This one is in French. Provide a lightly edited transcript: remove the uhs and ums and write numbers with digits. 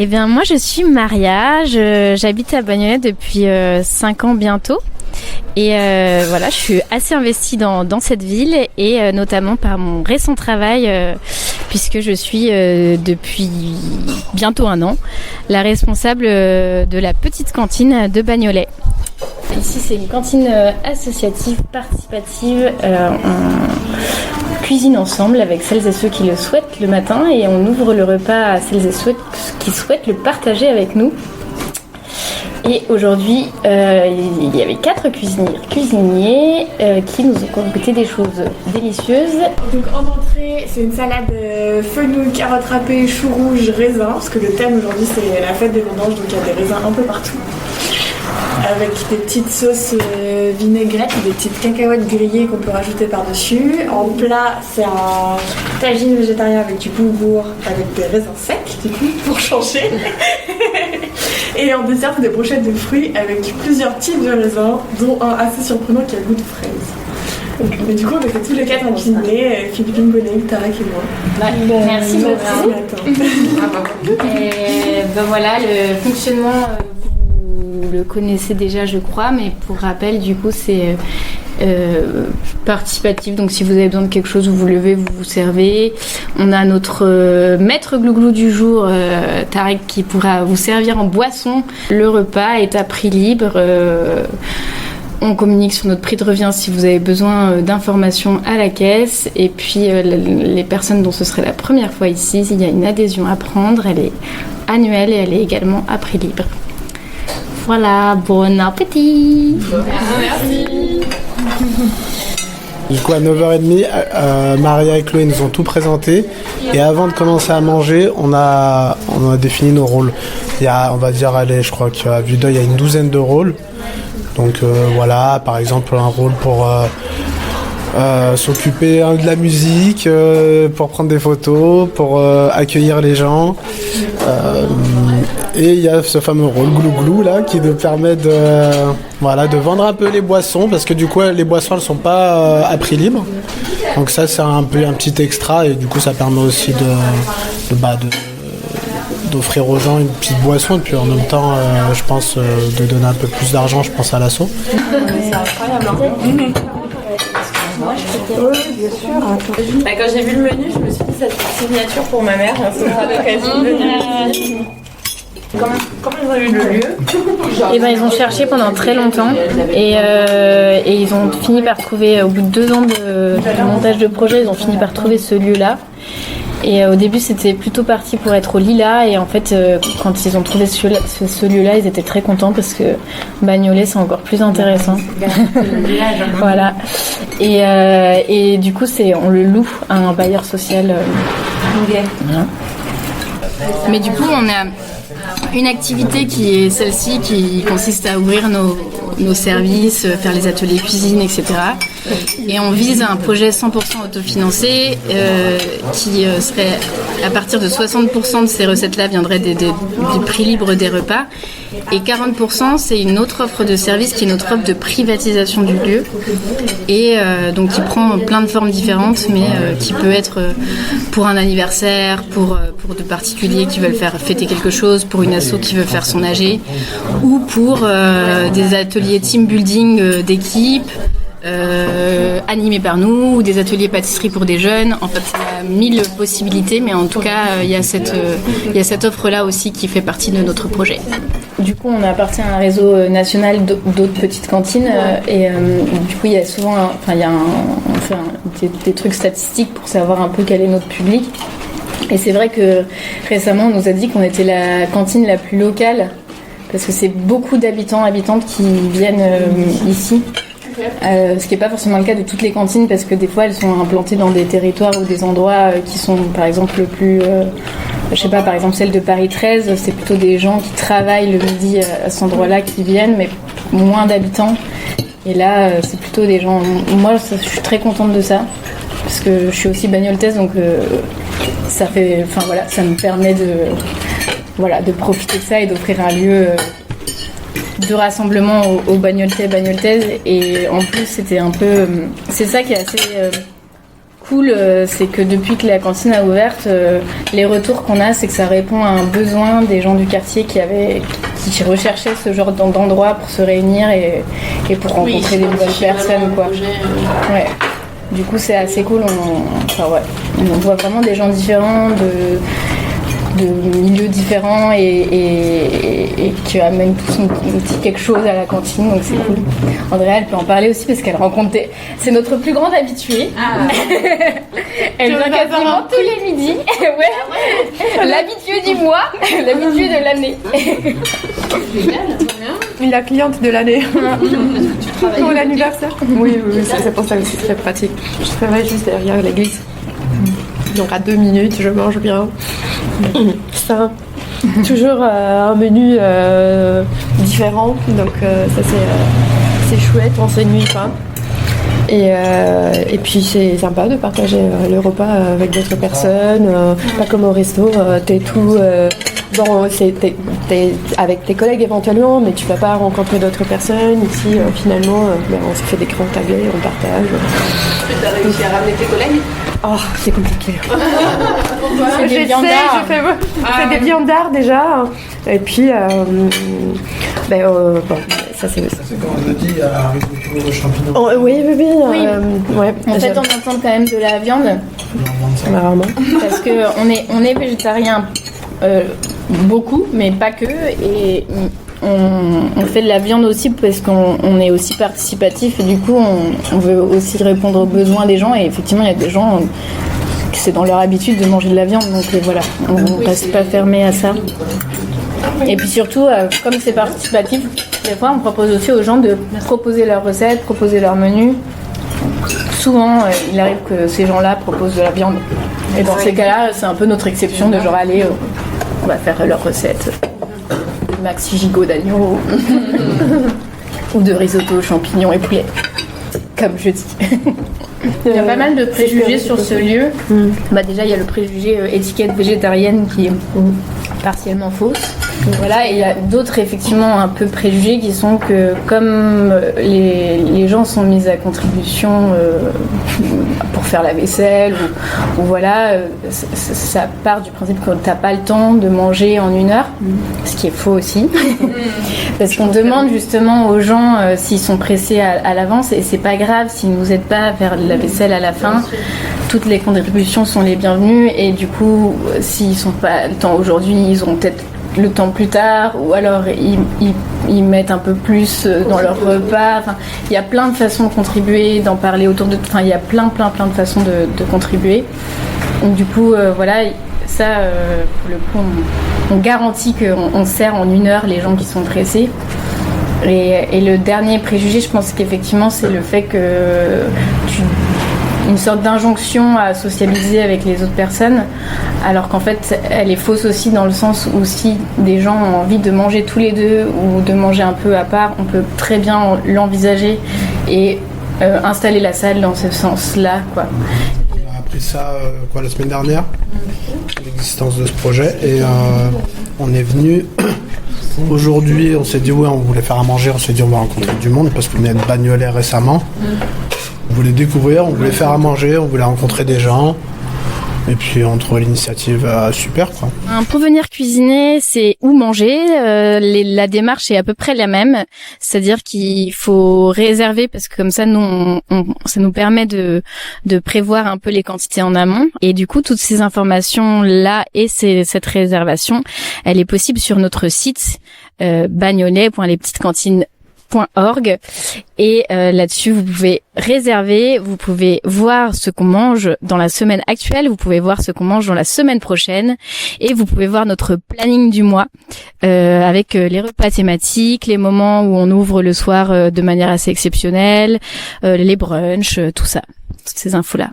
Eh bien, moi, je suis Maria. J'habite à Bagnolet depuis 5 ans bientôt. Et voilà, je suis assez investie dans cette ville et notamment par mon récent travail, puisque je suis depuis bientôt 1 an la responsable de la petite cantine de Bagnolet. Ici, c'est une cantine associative, participative. On cuisine ensemble avec celles et ceux qui le souhaitent le matin et on ouvre le repas à celles et ceux qui souhaitent le partager avec nous. Et aujourd'hui, il y avait 4 cuisiniers qui nous ont concocté des choses délicieuses. Donc en entrée, c'est une salade fenouil, carottes râpées, choux rouges, raisins, parce que le thème aujourd'hui c'est la fête des vendanges, donc il y a des raisins un peu partout. Avec des petites sauces vinaigrettes, des petites cacahuètes grillées qu'on peut rajouter par-dessus. En plat, c'est un tagine végétarien avec du boulgour, avec des raisins secs, du coup, pour changer. Et en dessert, c'est des brochettes de fruits avec plusieurs types de raisins, dont un assez surprenant qui a le goût de fraise. Mais du coup, on était tous les 4 en cuisiner, Philippine Bonnet, Tarek et moi. Merci beaucoup. Et ben voilà, le fonctionnement... Vous le connaissez déjà, je crois, mais pour rappel, du coup, c'est participatif. Donc, si vous avez besoin de quelque chose, vous vous levez, vous vous servez. On a notre maître glouglou du jour, Tarek, qui pourra vous servir en boisson. Le repas est à prix libre. On communique sur notre prix de revient si vous avez besoin d'informations à la caisse. Et puis, les personnes dont ce serait la première fois ici, il y a une adhésion à prendre. Elle est annuelle et elle est également à prix libre. Voilà, bon appétit. Merci. Du coup, à 9h30, Maria et Chloé nous ont tout présenté. Et avant de commencer à manger, on a défini nos rôles. Il y a, on va dire, allez, je crois qu'à vue d'œil, il y a une douzaine de rôles. Donc voilà, par exemple, un rôle pour s'occuper de la musique, pour prendre des photos, pour accueillir les gens. Et il y a ce fameux rôle glouglou là qui nous permet de vendre un peu les boissons, parce que du coup les boissons elles sont pas à prix libre. Donc ça c'est un peu un petit extra et du coup ça permet aussi d'offrir aux gens une petite boisson et puis en même temps je pense de donner un peu plus d'argent, je pense à l'asso. C'est incroyable. Oui, bien sûr. Quand j'ai vu le menu, je me suis dit ça c'est une signature pour ma mère. Ça sera l'occasion de venir. Comment ils ont eu le lieu? Et ben ils ont cherché pendant très longtemps et ils ont fini par trouver, au bout de 2 ans de montage de projet, ils ont fini par trouver ce lieu-là. Et au début c'était plutôt parti pour être au Lila et en fait quand ils ont trouvé ce lieu-là, ils étaient très contents parce que Bagnolet c'est encore plus intéressant. Voilà. Et du coup on le loue à un bailleur social. Voilà. Mais du coup on a une activité qui est celle-ci, qui consiste à ouvrir nos services, faire les ateliers cuisine, etc. Et on vise un projet 100% autofinancé qui serait, à partir de 60% de ces recettes-là viendraient du prix libre des repas. Et 40%, c'est une autre offre de service qui est notre offre de privatisation du lieu. Et donc qui prend plein de formes différentes, mais qui peut être pour un anniversaire, pour de particuliers qui veulent faire fêter quelque chose, pour une asso qui veut faire son AG, ou pour des ateliers team building d'équipe, animés par nous, ou des ateliers pâtisserie pour des jeunes. En fait, il y a 1000 possibilités, mais en tout cas, il y a cette offre-là aussi qui fait partie de notre projet. Du coup, on appartient à un réseau national d'autres petites cantines et du coup, il y a souvent, on fait des trucs statistiques pour savoir un peu quel est notre public. Et c'est vrai que récemment, on nous a dit qu'on était la cantine la plus locale parce que c'est beaucoup habitantes qui viennent ici. Ce qui n'est pas forcément le cas de toutes les cantines parce que des fois elles sont implantées dans des territoires ou des endroits qui sont par exemple plus je sais pas, par exemple celle de Paris 13, c'est plutôt des gens qui travaillent le midi à cet endroit-là qui viennent, mais moins d'habitants. Et là c'est plutôt des gens, moi je suis très contente de ça parce que je suis aussi bagnoletaise, donc ça me permet de profiter de ça et d'offrir un lieu de rassemblement aux bagnoltais, bagnoltaises. Et en plus c'était un peu, c'est ça qui est assez cool, c'est que depuis que la cantine a ouvert, les retours qu'on a, c'est que ça répond à un besoin des gens du quartier qui recherchaient ce genre d'endroit pour se réunir et pour rencontrer des nouvelles personnes, quoi. Ouais. Du coup, c'est assez cool. On voit vraiment des gens différents, de milieux différents et qui amènent tous un petit quelque chose à la cantine, donc c'est cool. Andrea, elle peut en parler aussi parce qu'elle rencontre c'est notre plus grande habituée. Elle vient quasiment tous les midis. Ouais. L'habituée du mois, l'habituée de l'année. La cliente de l'année. Pour l'anniversaire. Oui, c'est pour ça aussi, c'est très pratique. Je travaille juste derrière l'église. Donc à 2 minutes, je mange bien. Ça, toujours un menu différent, donc ça c'est chouette, on s'ennuie pas. Et puis c'est sympa de partager le repas avec d'autres personnes, pas comme au resto, t'es tout. T'es avec tes collègues éventuellement, mais tu vas pas rencontrer d'autres personnes. Ici, finalement, on se fait des grands tablés, on partage. Tu as réussi à ramener tes collègues? Oh, c'est compliqué. C'est des viandards. Je fais des viandards déjà. Et puis, ça c'est... Comme on a dit, arrive toujours le champignon. Oh, oui. Ouais. En fait, on entend quand même de la viande. Rarement. Parce qu'on est végétarien beaucoup, mais pas que. Et on fait de la viande aussi parce qu'on est aussi participatif et du coup on veut aussi répondre aux besoins des gens, et effectivement il y a des gens c'est dans leur habitude de manger de la viande, donc voilà, on ne reste pas fermé à ça. Et puis surtout, comme c'est participatif, des fois on propose aussi aux gens de proposer leurs recettes, proposer leur menu. Souvent il arrive que ces gens-là proposent de la viande, et dans ces cas-là c'est un peu notre exception de genre aller on va faire leurs recettes. Maxi gigot d'agneau ou de risotto champignons et poulet, comme je dis. Il y a pas mal de préjugés sur ce lieu. Déjà il y a le préjugé étiquette végétarienne qui est partiellement fausse. Voilà, et il y a d'autres effectivement un peu préjugés qui sont que comme les gens sont mis à contribution pour faire la vaisselle ou voilà, ça part du principe que t'as pas le temps de manger en 1 heure, ce qui est faux aussi. Parce qu'on demande justement aux gens s'ils sont pressés à l'avance, et c'est pas grave s'ils nous aident pas à faire la vaisselle à la fin. Toutes les contributions sont les bienvenues, et du coup s'ils sont pas le temps aujourd'hui, ils auront peut-être le temps plus tard, ou alors ils mettent un peu plus dans leur repas. Enfin, il y a plein de façons de contribuer, d'en parler autour de... Enfin, il y a plein de façons de contribuer. Donc du coup, voilà, ça, pour le coup, on garantit qu'on sert en 1 heure les gens qui sont pressés. Et le dernier préjugé, je pense qu'effectivement, c'est le fait que une sorte d'injonction à socialiser avec les autres personnes, alors qu'en fait elle est fausse aussi, dans le sens où si des gens ont envie de manger tous les deux ou de manger un peu à part, on peut très bien l'envisager et installer la salle dans ce sens-là, quoi. On a appris ça la semaine dernière, l'existence de ce projet, et on est venu aujourd'hui, on s'est dit on voulait faire à manger, on s'est dit on va rencontrer du monde parce qu'on est à Bagnolet récemment. On voulait découvrir, on voulait faire à manger, on voulait rencontrer des gens. Et puis on trouvait l'initiative super, quoi. Pour venir cuisiner, c'est où manger. La démarche est à peu près la même, c'est-à-dire qu'il faut réserver, parce que comme ça, ça nous permet de prévoir un peu les quantités en amont. Et du coup, toutes ces informations là et cette réservation, elle est possible sur notre site bagnolet.lespetitescantines.org, et là-dessus vous pouvez réserver, vous pouvez voir ce qu'on mange dans la semaine actuelle, vous pouvez voir ce qu'on mange dans la semaine prochaine, et vous pouvez voir notre planning du mois avec les repas thématiques, les moments où on ouvre le soir de manière assez exceptionnelle, les brunchs, tout ça, toutes ces infos là.